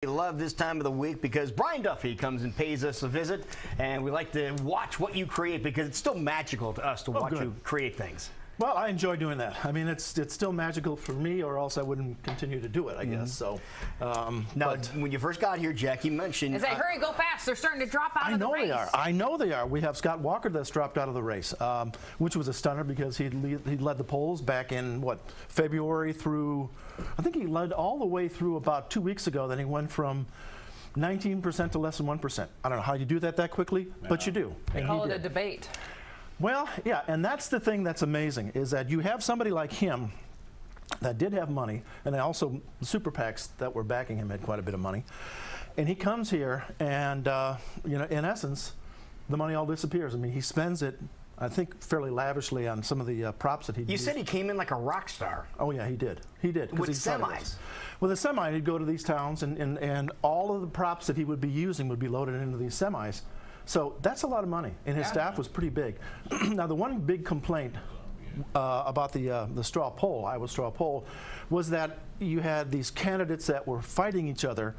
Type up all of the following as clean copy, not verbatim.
We love this time of the week because Brian Duffy comes and pays us a visit, and we like to watch what you create because it's still magical to us to watch you create things. Well, I enjoy doing that. I mean, it's still magical for me, or else I wouldn't continue to do it, I guess. So, now, when you first got here, Jack, you mentioned... As I hurry, go fast. They're starting to drop out of the race. I know they are. I know they are. We have Scott Walker that's dropped out of the race, which was a stunner because he led the polls back in, what, February through... I think he led all the way through about 2 weeks ago. Then he went from 19% to less than 1%. I don't know how you do that quickly, but you do. They call it a debate. Well, yeah, and that's the thing that's amazing, is that you have somebody like him that did have money, and also the super PACs that were backing him had quite a bit of money, and he comes here and, you know, in essence, the money all disappears. I mean, he spends it, I think, fairly lavishly on some of the props that he used. You said he came in like a rock star. Oh, yeah, he did. He did. With semis. With a semi, he'd go to these towns, and all of the props that he would be using would be loaded into these semis. So that's a lot of money, and his staff was pretty big. Now, the one big complaint about the straw poll, Iowa straw poll, was that you had these candidates that were fighting each other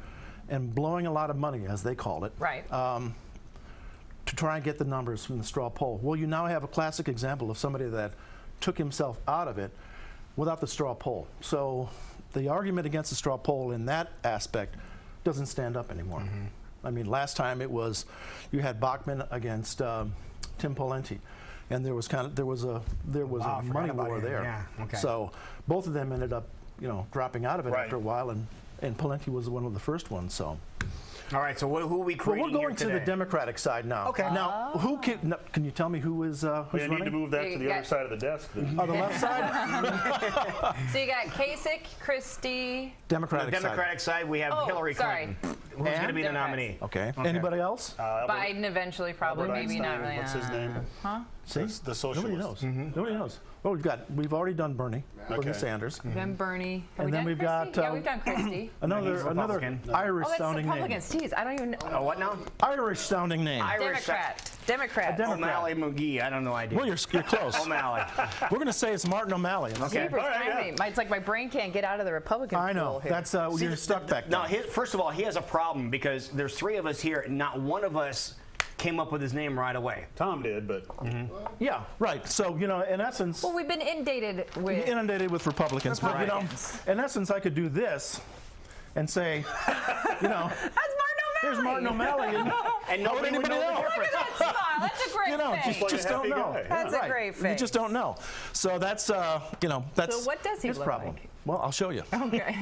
and blowing a lot of money, as they called it, right, to try and get the numbers from the straw poll. Well, you now have a classic example of somebody that took himself out of it without the straw poll. So the argument against the straw poll in that aspect doesn't stand up anymore. I mean, last time it was, you had Bachman against Tim Pawlenty, and there was a money war there. Yeah, okay. So both of them ended up, you know, dropping out of it after a while, and Pawlenty was one of the first ones. So. All right, so who are we creating Well, we're going here to the Democratic side now. Okay. Now, who can you tell me who is who's We running? need to move that to the other side of the desk. Oh, the left side? So you got Kasich, Christie. Democratic side, we have Hillary Clinton. Who's going to be the nominee? Okay. Anybody else? Biden eventually, probably, maybe not really. What's his name? Huh? See? The socialist. Nobody knows. Nobody knows. Well, we've already done Bernie Sanders. Then Bernie. Have And we then done we've Christie? got Yeah, we've done Christie. another Republican. Irish Oh, that's sounding name. Republicans. Jeez, I don't even know. Oh, what now? Irish sounding name. Democrat. O'Malley McGee. I don't know idea. Well, you're close. O'Malley. We're going to say it's Martin O'Malley. Okay. It's like my brain can't get out of the Republican I know. pool here. That's you're stuck back there. Now, first of all, he has a problem because there's three of us here, and not one of us came up with his name right away. Tom did, but Yeah, right. So, you know, in essence, Well, we've been inundated with Republicans. But, you know, in essence, I could do this and say, you know, That's Martin O'Malley. here's Martin O'Malley. And nobody would know the Look difference. at that smile. That's a great You know, face. just don't know. That's a great face. You just don't know. So that's, you know, that's So what does he his look problem. like? Well, I'll show you. Okay.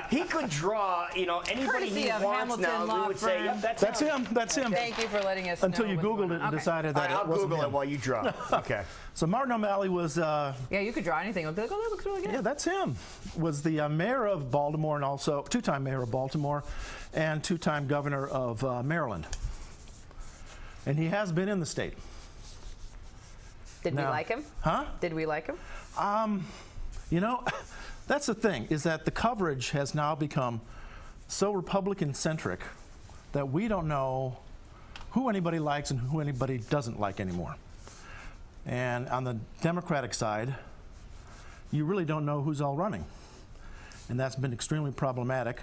He could draw, you know, anybody Courtesy he of wants Hamilton now. Law We would say, Firm. yep, That's him. That's him. Thank you for letting us Until know you what's Googled going it on. and Okay. decided All that right, I'll it wasn't Google it him. while you draw. Okay. So Martin O'Malley was, Yeah, you could draw anything. I'll be like, oh, that looks really good. yeah, that's him. Was the mayor of Baltimore, and also two-time mayor of Baltimore, and two-time governor of Maryland. And he has been in the state. Did we Now- like him? Huh? Did we like him? You know, that's the thing, is that the coverage has now become so Republican-centric that we don't know who anybody likes and who anybody doesn't like anymore. And on the Democratic side, you really don't know who's all running. And that's been extremely problematic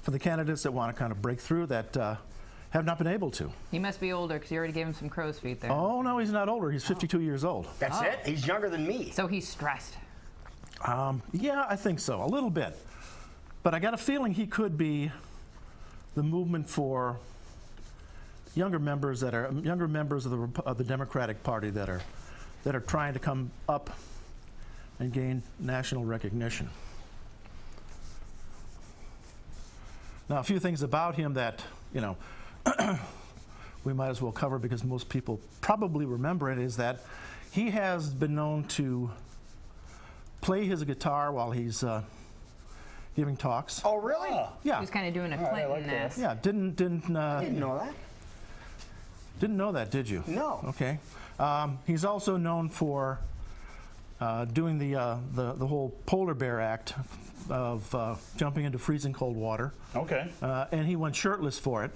for the candidates that want to kind of break through that have not been able to. He must be older because you already gave him some crow's feet there. Oh, no, he's not older. He's 52 years old. That's it? He's younger than me. So he's stressed. Yeah, I think so, a little bit. But I got a feeling he could be the movement for younger members of the Democratic Party that are trying to come up and gain national recognition. Now, a few things about him that, you know, we might as well cover because most people probably remember it, is that he has been known to play his guitar while he's giving talks. Oh, really? Yeah. He's kind of doing a Clinton-esque. Yeah, didn't I didn't know that. Didn't know that, did you? No. Okay. He's also known for doing the whole polar bear act of jumping into freezing cold water. okay. And he went shirtless for it.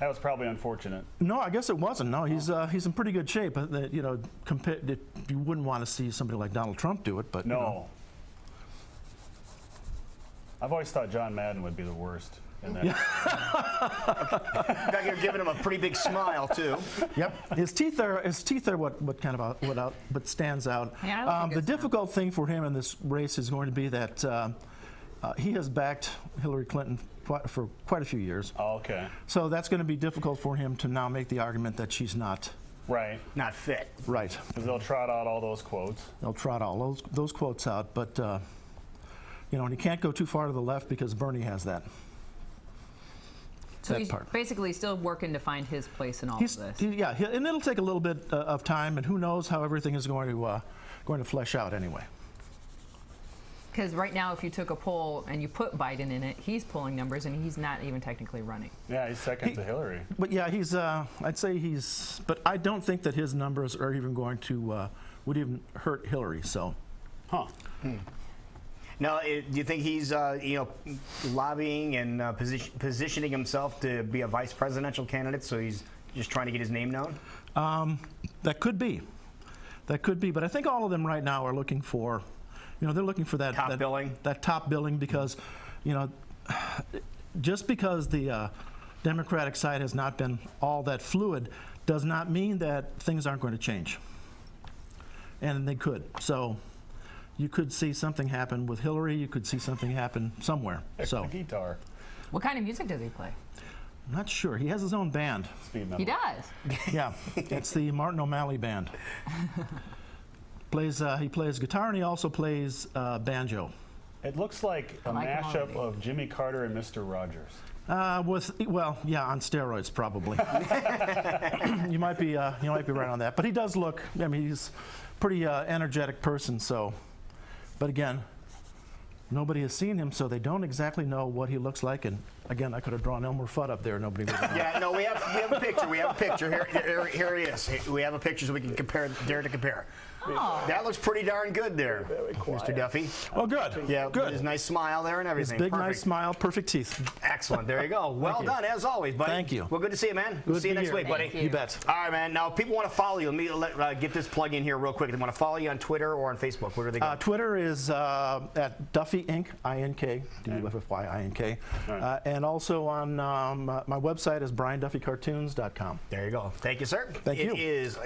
That was probably unfortunate. No, I guess it wasn't. No, he's in pretty good shape. You know, you wouldn't want to see somebody like Donald Trump do it, but No. You know. I've always thought John Madden would be the worst in that. You're giving him a pretty big smile too. Yep. His teeth are what kind of what stands out. Yeah, I like a The good smile. difficult thing for him in this race is going to be that he has backed Hillary Clinton for quite a few years. Oh, okay. So that's going to be difficult for him to now make the argument that she's not Right. Not fit. right. Because they'll trot out all those quotes. They'll trot all those quotes out, but and you can't go too far to the left because Bernie has that. So that he's part. basically still working to find his place in all He's, of this. and it'll take a little bit of time, and who knows how everything is going to flesh out anyway. Because right now, if you took a poll and you put Biden in it, he's pulling numbers and he's not even technically running. Yeah, he's second to Hillary. But yeah, he's. I'd say he's. But I don't think that his numbers are even going to would even hurt Hillary. So. Huh. Now, do you think he's lobbying and positioning himself to be a vice presidential candidate? So he's just trying to get his name known. That could be. That could be. But I think all of them right now are looking for. They're looking for that Top billing? That top billing because, just because the Democratic side has not been all that fluid does not mean that things aren't going to change. And they could. So you could see something happen with Hillary. You could see something happen somewhere. So The guitar. What kind of music does he play? I'm not sure. He has his own band. Speed metal. He does. Yeah, it's the Martin O'Malley Band. He plays guitar and he also plays banjo. It looks like a like him mashup already. of Jimmy Carter and Mr. Rogers. On steroids probably. you might be right on that. But he does look. He's a pretty energetic person. So, but again, nobody has seen him, so they don't exactly know what he looks like. And again, I could have drawn Elmer Fudd up there. Nobody would know. Yeah, no, we have a picture. We have a picture. Here he is. We have a picture so we can dare to compare. Oh. That looks pretty darn good there, Mr. Duffy. Oh, good. Yeah, good. His nice smile there and His everything. big, Perfect. nice smile, perfect teeth. Excellent. There you go. Well done, as always, buddy. Thank you. Well, good to see you, man. We'll Good see you to be next here. week, buddy. Thank You bet. All right, man. Now, if people want to follow you, let me get this plug in here real quick. They want to follow you on Twitter or on Facebook. Where do they go? Twitter is at Duffy Inc. INK, DUFFY INK, and also on my website is brianduffycartoons.com. There you go. Thank you, sir. Thank you. It is